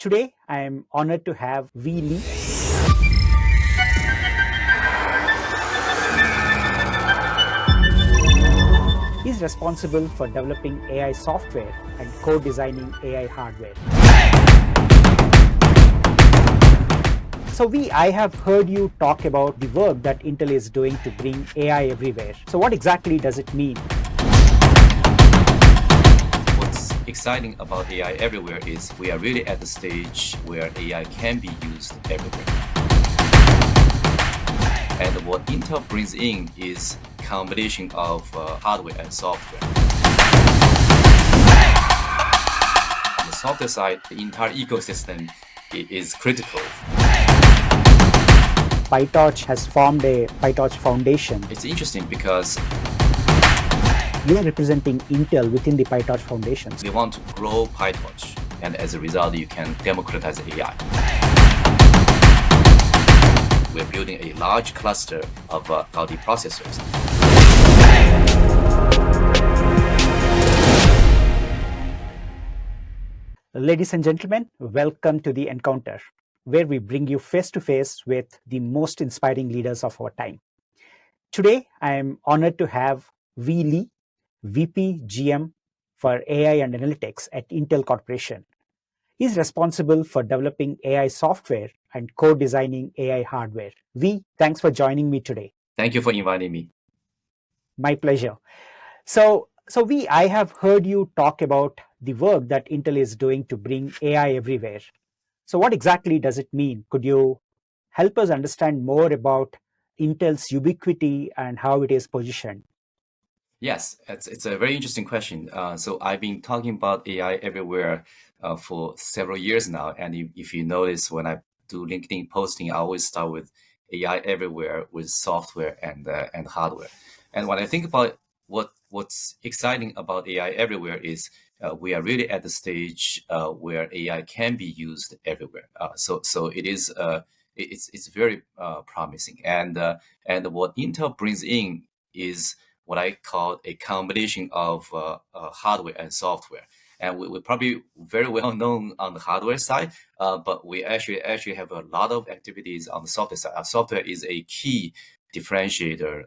Today, I am honored to have Wei Li. He's responsible for developing AI software and co-designing AI hardware. So I have heard you talk about the work that Intel is doing to bring AI everywhere. So what exactly does it mean? What's exciting about AI everywhere is we are really at the stage where AI can be used everywhere. And what Intel brings in is a combination of hardware and software. On the software side, the entire ecosystem is critical. PyTorch has formed a PyTorch Foundation. It's interesting because You are representing Intel within the PyTorch Foundation. they want to grow PyTorch, and as a result, you can democratize AI. We're building a large cluster of Gaudi processors. Ladies and gentlemen, welcome to The Encounter, where we bring you face to face with the most inspiring leaders of our time. Today, I am honored to have Wei Li, VP GM for AI and Analytics at Intel Corporation. He's responsible for developing AI software and co-designing AI hardware. Wei, thanks for joining me today. Thank you for inviting me. My pleasure. So Wei, I have heard you talk about the work that Intel is doing to bring AI everywhere. So what exactly does it mean? Could you help us understand more about Intel's Ubiquity and how it is positioned? Yes, it's a very interesting question. So I've been talking about AI everywhere for several years now. And if you notice, when I do LinkedIn posting, I always start with AI everywhere with software and hardware. And when I think about what's exciting about AI everywhere is we are really at the stage where AI can be used everywhere. So it is it's very promising. And what Intel brings in is what I call a combination of hardware and software. And we're probably very well known on the hardware side, but we actually have a lot of activities on the software side. Our software is a key differentiator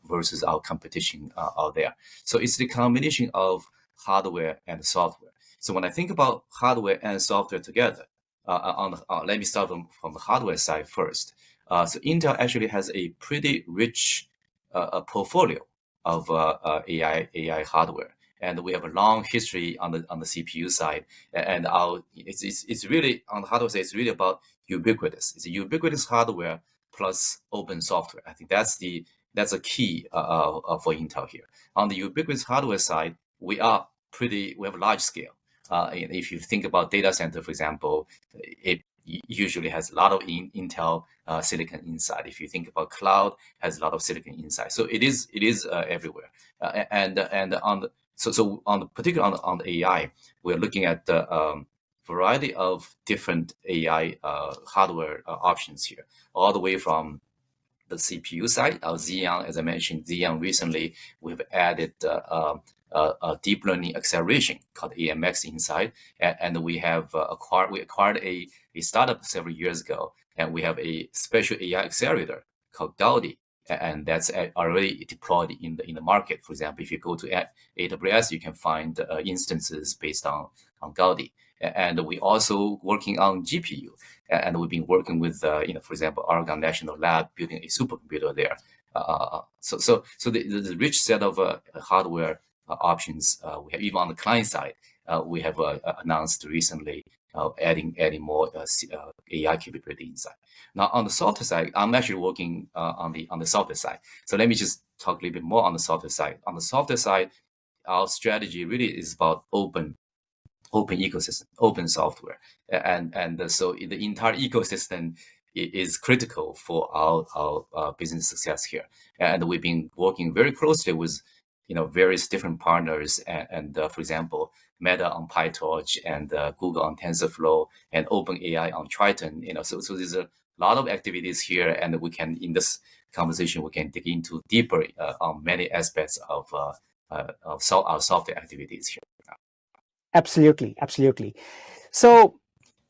versus our competition out there. So it's the combination of hardware and software. So when I think about hardware and software together, let me start from the hardware side first. So Intel actually has a pretty rich portfolio of AI hardware, and we have a long history on the CPU side. And it's really on the hardware side. It's really about ubiquitous. It's a ubiquitous hardware plus open software. I think that's a key for Intel here. On the ubiquitous hardware side, we have large scale. If you think about data center, for example, it usually has a lot of Intel silicon inside. If you think about cloud, has a lot of silicon inside. So it is everywhere. And on the AI, we're looking at the variety of different AI hardware options here, all the way from the CPU side, Xeon, as I mentioned, Xeon recently, we've added a deep learning acceleration called AMX inside, and we have acquired a startup several years ago, and we have a special AI accelerator called Gaudi, and that's already deployed in the market. For example, if you go to AWS, you can find instances based on Gaudi. And we also working on GPU, and we've been working with, for example, Oregon National Lab building a supercomputer there. So the rich set of hardware options we have. Even on the client side, we have announced recently adding more AI capability inside. Now on the software side, I'm actually working on the software side. So let me just talk a little bit more on the software side. On the software side, our strategy really is about open ecosystem, open software, and so the entire ecosystem is critical for our business success here. And we've been working very closely with various different partners, and for example, Meta on PyTorch, and Google on TensorFlow, and OpenAI on Triton. So there's a lot of activities here, and we can, in this conversation, we can dig into deeper on many aspects of our software activities here. Absolutely. So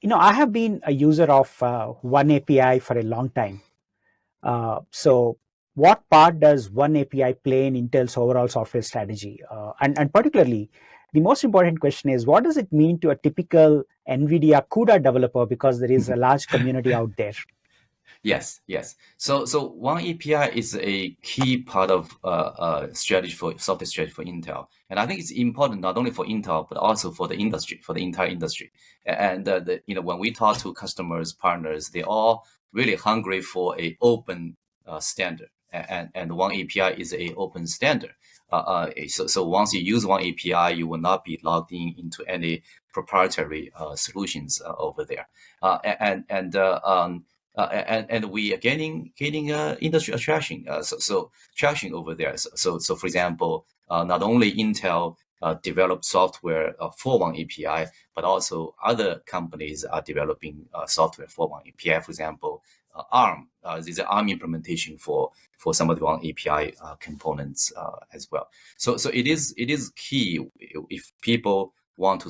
I have been a user of oneAPI for a long time. So what part does oneAPI play in Intel's overall software strategy? And particularly, the most important question is, what does it mean to a typical NVIDIA CUDA developer, because there is a large community out there? Yes, yes. So one API is a key part of strategy for software strategy for Intel, and I think it's important not only for Intel but also for the industry, for the entire industry. And when we talk to customers, partners, they all really hungry for a open standard, and one API is a open standard. So once you use one API, you will not be logged into any proprietary solutions over there. And we are gaining industry traction. So traction over there. So for example, not only Intel developed software for one API, but also other companies are developing software for one API. For example, ARM. There's an ARM implementation for some of the one API components as well. So it is key if people want to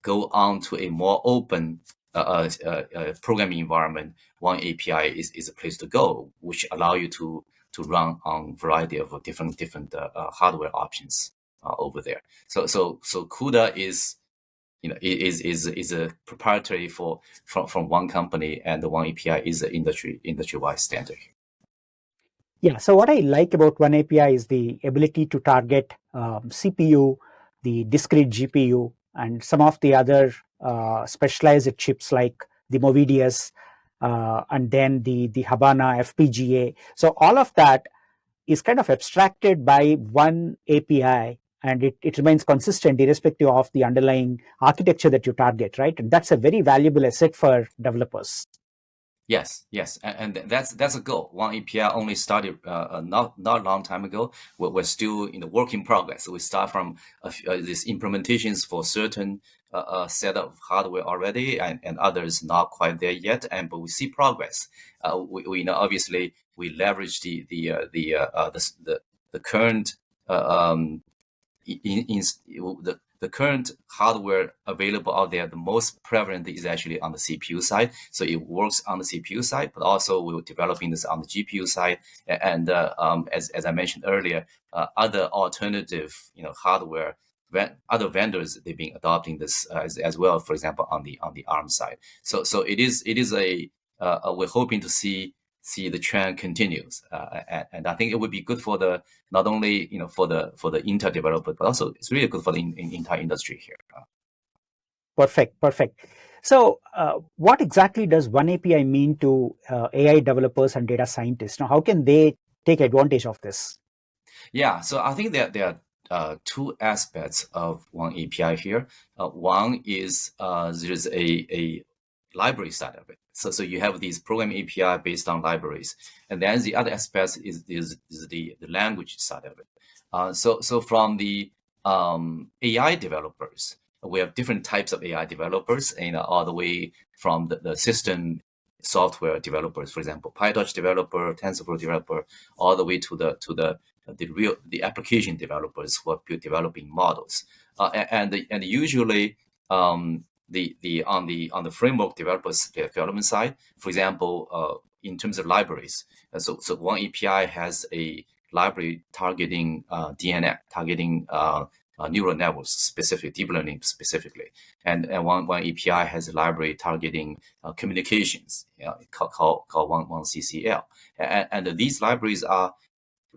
go on to a more open programming environment. One API is a place to go, which allow you to run on variety of different hardware options over there. So CUDA is a proprietary from one company, and the one API is an industry-wide standard. Yeah, so what I like about oneAPI is the ability to target CPU, the discrete GPU, and some of the other specialized chips like the Movidius, and then the Habana FPGA. So all of that is kind of abstracted by one API, and it remains consistent irrespective of the underlying architecture that you target, right? And that's a very valuable asset for developers. Yes, yes, and that's a goal. One API only started not a long time ago. We're still in the work in progress. We start from these implementations for certain set of hardware already, and others not quite there yet. But we see progress. We know obviously we leverage the current in the current hardware available out there. The most prevalent is actually on the CPU side. So it works on the CPU side, but also we're developing this on the GPU side. And as I mentioned earlier, other alternative hardware, other vendors, they've been adopting this as well. For example, on the ARM side. So it is a we're hoping to see the trend continues, and I think it would be good for the not only for the Intel developer, but also it's really good for the entire industry here. Perfect, perfect. So, what exactly does oneAPI mean to AI developers and data scientists? Now, how can they take advantage of this? Yeah, so I think that there are two aspects of one API here. One is there's a library side of it. So you have these program API based on libraries, and then the other aspect is the language side of it. So from the AI developers, we have different types of AI developers, all the way from the system software developers, for example, PyTorch developer, TensorFlow developer, all the way to the application developers who are developing models, and usually on the framework developers development side, for example, in terms of libraries, so one API has a library targeting DNN, targeting neural networks, specific deep learning specifically, and one API has a library targeting communications, called one CCL, and these libraries are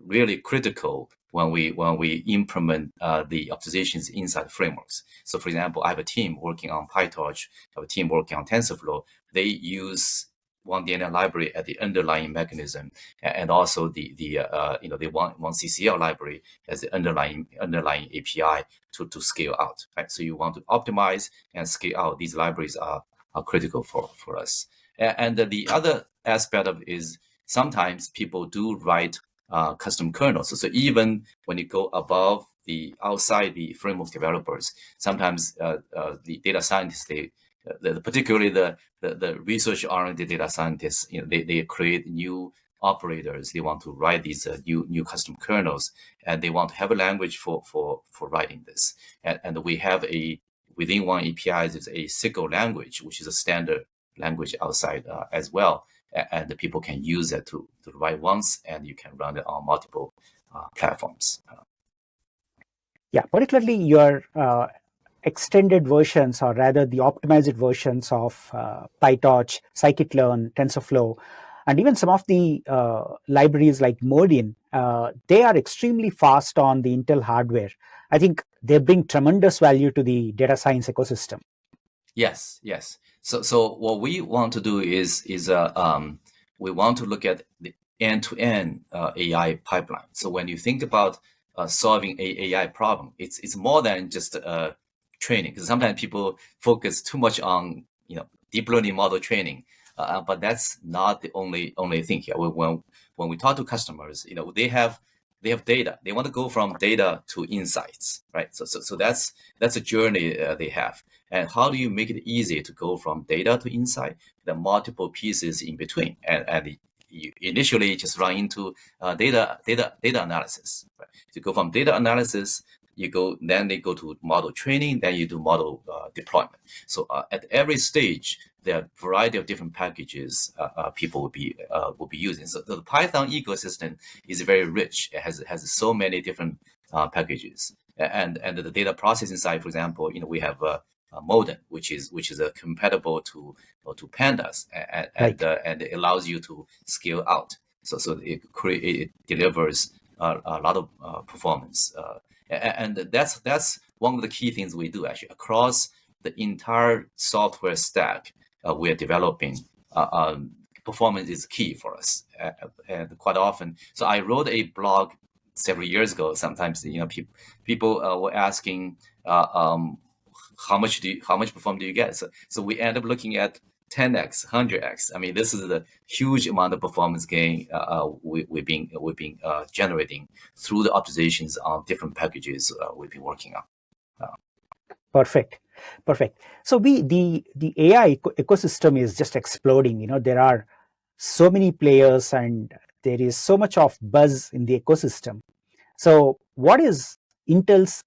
really critical when we implement the optimizations inside frameworks. So, for example, I have a team working on PyTorch, I have a team working on TensorFlow. They use one DNN library at the underlying mechanism, and also they want one CCL library as the underlying API to scale out. Right? So you want to optimize and scale out. These libraries are critical for us. And the other aspect of it is sometimes people do write custom kernels. So even when you go above outside the framework developers, sometimes the data scientists, particularly the research-oriented data scientists, they create new operators. They want to write these new custom kernels, and they want to have a language for writing this. And we have a within oneAPI, there's a single language, which is a standard language outside as well. And the people can use that to write once, and you can run it on multiple platforms. Yeah, particularly your extended versions, or rather the optimized versions of PyTorch, scikit-learn, TensorFlow, and even some of the libraries like Meridian, they are extremely fast on the Intel hardware. I think they bring tremendous value to the data science ecosystem. Yes. So what we want to do is we want to look at the end-to-end AI pipeline. So when you think about solving a AI problem, it's more than just training. Because sometimes people focus too much on deep learning model training, but that's not the only thing here. When we talk to customers, they have data. They want to go from data to insights, right? So that's a journey they have. And how do you make it easy to go from data to insight? The multiple pieces in between, and you initially just run into data analysis. Right? To go from data analysis, then they go to model training, then you do model deployment. So at every stage, there are a variety of different packages people will be using. So the Python ecosystem is very rich. It has so many different packages, and the data processing side, for example, we have modem, which is compatible to pandas, and it allows you to scale out. So it delivers a lot of performance, and that's one of the key things we do actually across the entire software stack we are developing. Performance is key for us, and quite often. So I wrote a blog several years ago. Sometimes people were asking. How much performance do you get? So we end up looking at 10x, 100x. I mean, this is the huge amount of performance gain we've been generating through the optimizations on different packages we've been working on. Perfect. So the AI ecosystem is just exploding. There are so many players, and there is so much of buzz in the ecosystem. So what is Intel's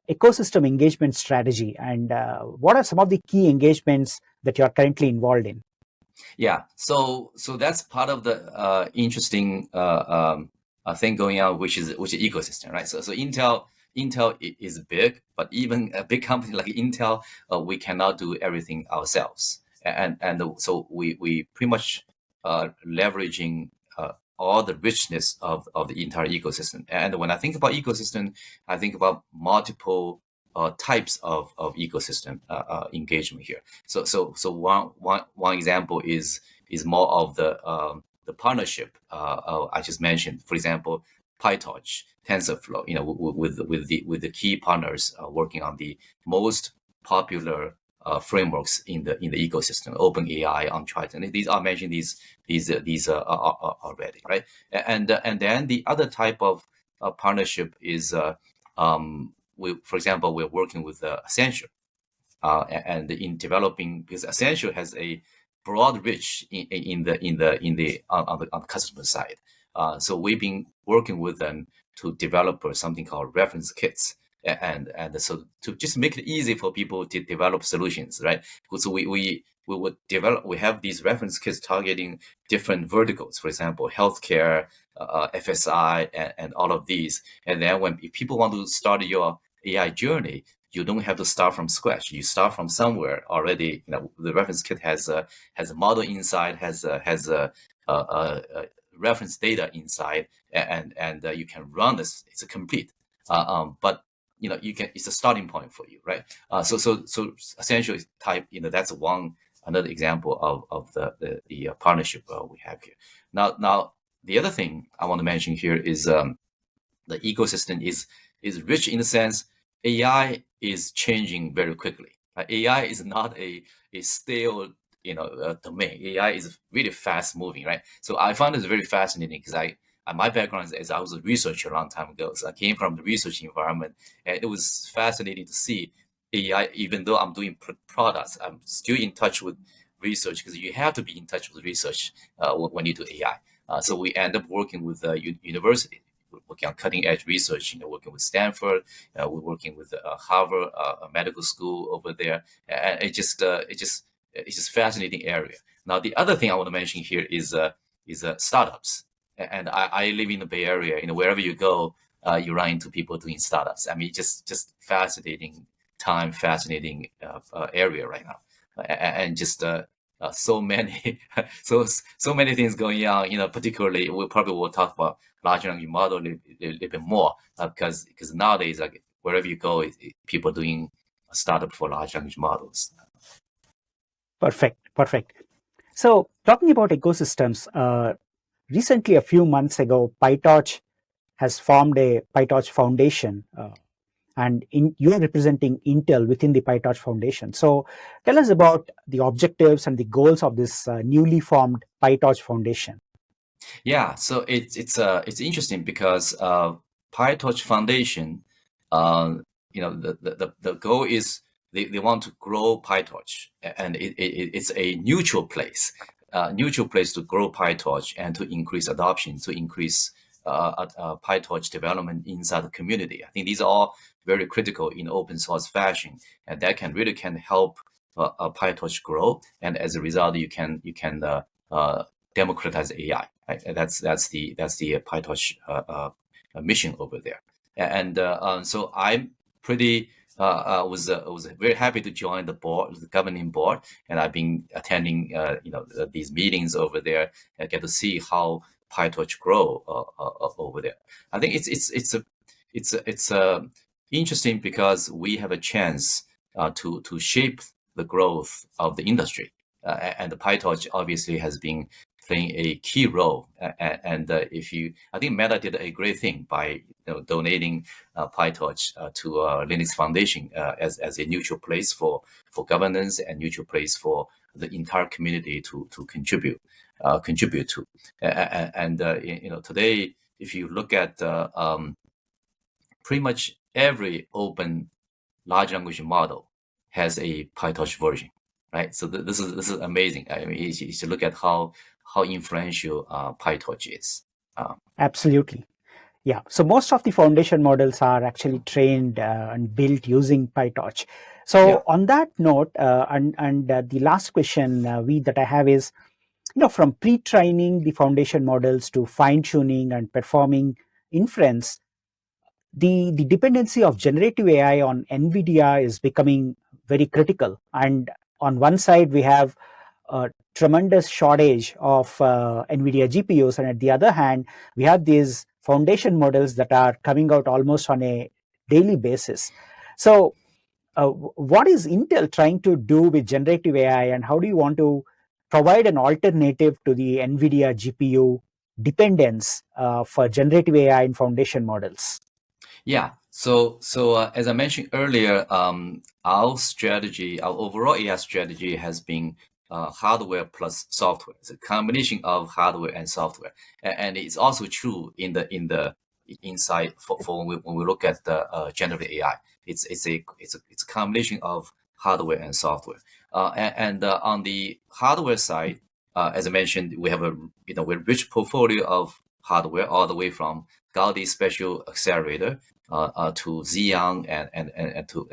ecosystem engagement strategy, and what are some of the key engagements that you are currently involved in? Yeah, so that's part of the interesting thing going on, which is ecosystem, right? So Intel is big, but even a big company like Intel, we cannot do everything ourselves, and so we pretty much leveraging all the richness of the entire ecosystem. And when I think about ecosystem, I think about multiple types of ecosystem engagement here. So one example is more of the partnership I just mentioned. For example, PyTorch, TensorFlow, with the key partners working on the most popular frameworks in the ecosystem, OpenAI, on Triton. These are mentioned. These are already, right? And then the other type of partnership is for example, we're working with Accenture, and in developing, because Accenture has a broad reach on the customer side. So we've been working with them to develop something called reference kits, and so to just make it easy for people to develop solutions, right? So we would develop. We have these reference kits targeting different verticals, for example, healthcare, FSI, and all of these. And then if people want to start your AI journey, you don't have to start from scratch. You start from somewhere already. The reference kit has a model inside, has a reference data inside, and you can run this. It's a complete. But it's a starting point for you, right? So essentially type. That's another example of the partnership we have here. Now the other thing I want to mention here is the ecosystem is rich in the sense AI is changing very quickly. AI is not a stale domain. AI is really fast moving, right? So I found this very fascinating because my background is I was a researcher a long time ago. So I came from the research environment, and it was fascinating to see AI. Even though I'm doing products, I'm still in touch with research, because you have to be in touch with research when you do AI. So we end up working with university, working on cutting edge research. Working with Stanford, we're working with Harvard Medical School over there. And it's just fascinating area. Now, the other thing I want to mention here is startups. And I live in the Bay Area. Wherever you go, you run into people doing startups. I mean, just fascinating time, fascinating area right now, and just so many so many things going on. Particularly we probably will talk about large language model a little bit more because nowadays, like wherever you go, people doing a startup for large language models. Perfect. So talking about ecosystems, recently a few months ago, PyTorch has formed a PyTorch Foundation, and you are representing Intel within the PyTorch Foundation. So tell us about the objectives and the goals of this newly formed PyTorch Foundation. Yeah, so it's interesting because PyTorch Foundation, the goal is they want to grow PyTorch, and it's a neutral place to grow PyTorch and to increase adoption, to increase PyTorch development inside the community. I think these are all very critical in open source fashion, and that can help PyTorch grow. And as a result, you can democratize AI. Right? That's the PyTorch mission over there. And so I'm pretty was very happy to join the governing board, and I've been attending these meetings over there and get to see how PyTorch grow over there. I think it's interesting because we have a chance to shape the growth of the industry, and the PyTorch obviously has been playing a key role. And I think Meta did a great thing by donating PyTorch to Linux Foundation as a neutral place for governance and neutral place for the entire community to contribute to. And today, if you look at pretty much every open large language model has a PyTorch version, right? So this is amazing. I mean, you should look at how influential PyTorch is. Absolutely. Yeah. So most of the foundation models are actually trained and built using PyTorch. So Yeah. on that note, and the last question that I have is, from pre-training the foundation models to fine-tuning and performing inference, the dependency of generative AI on NVIDIA is becoming very critical. And on one side, we have a tremendous shortage of NVIDIA GPUs, and at the other hand, we have these foundation models that are coming out almost on a daily basis. So, what is Intel trying to do with generative AI, and how do you want to provide an alternative to the NVIDIA GPU dependence for generative AI in foundation models? Yeah. So as I mentioned earlier, our overall AI strategy has been hardware plus software. It's a combination of hardware and software, and it's also true in the inside for when we look at the generative AI. It's a combination of hardware and software. And on the hardware side, as I mentioned, we have a rich portfolio of hardware all the way from Gaudi Special Accelerator to Xeon and to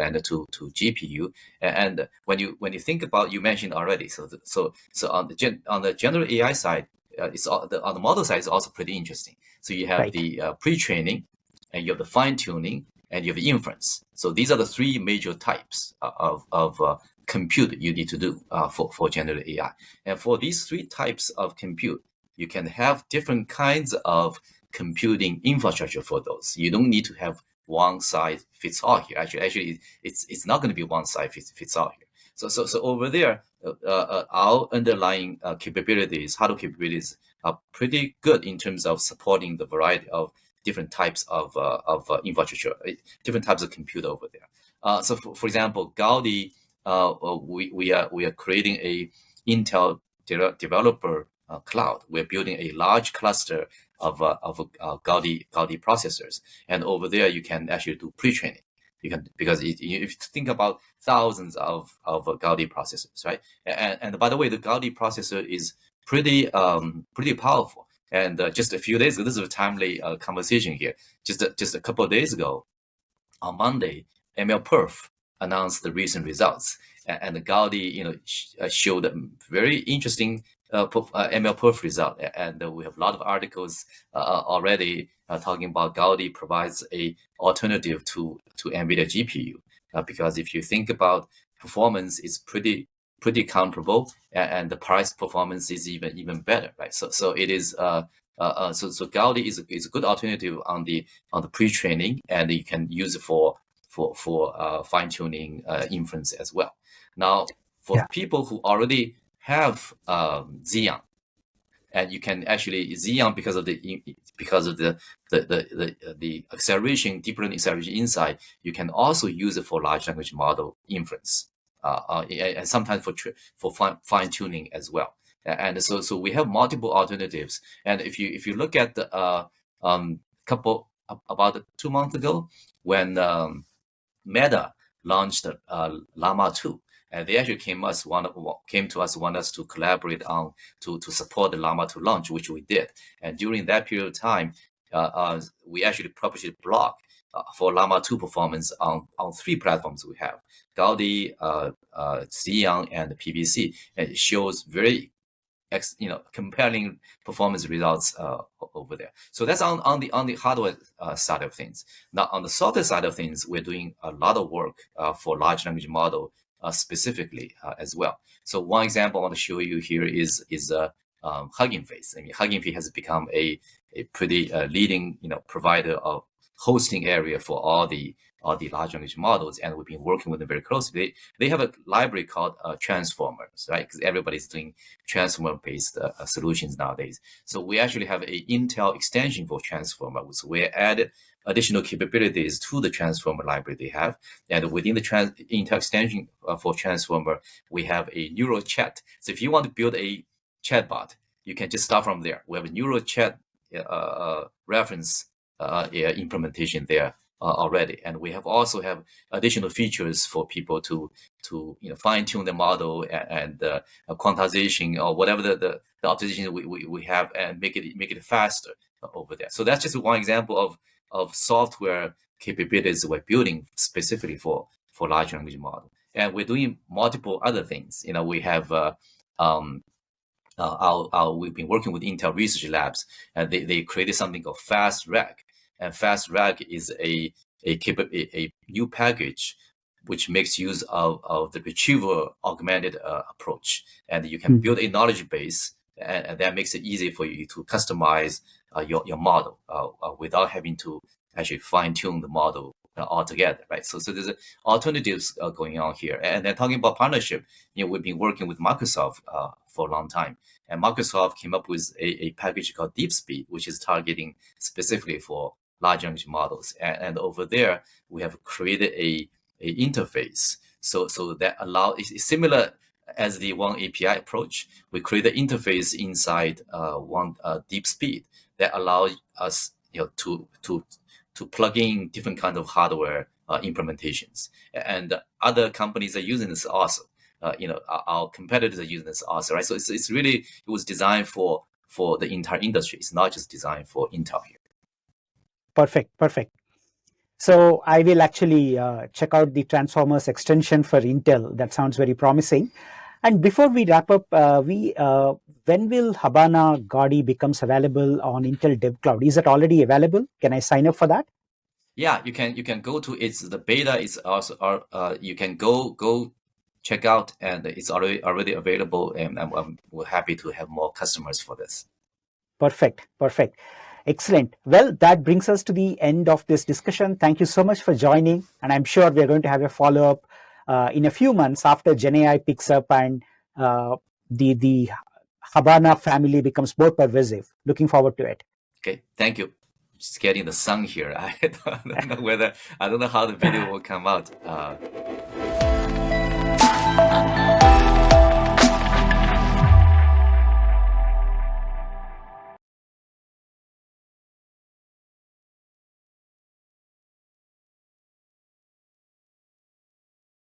GPU. And when you think about, you mentioned already, so on the general AI side, on the model side is also pretty interesting. So you have Right. the pre-training, and you have the fine-tuning, and you have the inference. So these are the three major types of compute you need to do for generative AI. And for these three types of compute, you can have different kinds of computing infrastructure for those. You don't need to have one size fits all here. Actually, it's not going to be one size fits all here. So over there, our underlying capabilities, hardware capabilities, are pretty good in terms of supporting the variety of different types of infrastructure, different types of compute over there. So for example, Gaudi, we are creating a Intel developer cloud. We're building a large cluster of Gaudi processors, and over there you can actually do pre-training. Because if you think about thousands of Gaudi processors, right? And by the way, the Gaudi processor is pretty powerful. And just a few days ago, this is a timely conversation here. Just a couple of days ago, on Monday, MLPerf announced the recent results, and Gaudi, showed a very interesting MLPerf result, and we have a lot of articles already talking about Gaudi provides a alternative to NVIDIA GPU, because if you think about performance, is pretty comparable, and the price performance is even better, right? So it is. So Gaudi is a good alternative on the pre-training, and you can use it for fine-tuning inference as well. Now, for people who already have Xeon, and you can actually Xeon because of the acceleration, deep learning acceleration inside, you can also use it for large language model inference, and sometimes for fine tuning as well. And so we have multiple alternatives. And if you look at the couple about 2 months ago, when Meta launched Llama 2, and they actually came to us, want us to collaborate on to support the Llama 2 launch, which we did. And during that period of time, we actually published a blog for Llama 2 performance on 3 platforms we have: Gaudi, Xeon, and PBC. And it shows very compelling performance results over there. So that's on the hardware side of things. Now on the software side of things, we're doing a lot of work for large language model specifically as well. So one example I want to show you here is Hugging Face. I mean, Hugging Face has become a pretty leading provider of hosting area for all the large language models, and we've been working with them very closely. They have a library called Transformers, right? Because everybody's doing transformer-based solutions nowadays. So we actually have a Intel extension for Transformer. So we added additional capabilities to the Transformer library they have, and within the Intel extension for Transformer, we have a neural chat. So if you want to build a chatbot, you can just start from there. We have a neural chat reference implementation there already, and we also have additional features for people to fine tune the model and quantization or whatever the optimization we have, and make it faster over there. So that's just one example of software capabilities we're building specifically for large language model, and we're doing multiple other things. We have we've been working with Intel Research Labs, and they created something called FastRag. And FastRag is a new package which makes use of the retriever augmented approach, and you can build a knowledge base, and that makes it easy for you to customize your model without having to actually fine tune the model altogether, right? So there's alternatives going on here. And then talking about partnership, we've been working with Microsoft for a long time, and Microsoft came up with a package called DeepSpeed, which is targeting specifically for large language models. And over there, we have created a interface. So that it's similar as the oneAPI approach. We create an interface inside DeepSpeed that allows us to plug in different kinds of hardware implementations. And other companies are using this also. Our competitors are using this also, right? So it was designed for the entire industry. It's not just designed for Intel here. Perfect. So I will actually check out the Transformers extension for Intel. That sounds very promising. And before we wrap up, when will Habana Gaudi becomes available on Intel Dev Cloud? Is it already available? Can I sign up for that? Yeah, you can go to the beta is also you can go check out, and it's already available, and we're happy to have more customers for this. Perfect. Excellent. Well, that brings us to the end of this discussion. Thank you so much for joining, and I'm sure we're going to have a follow-up in a few months after GenAI picks up and the Habana family becomes more pervasive. Looking forward to it. Okay, thank you. Just getting the sun here. I don't know how the video will come out.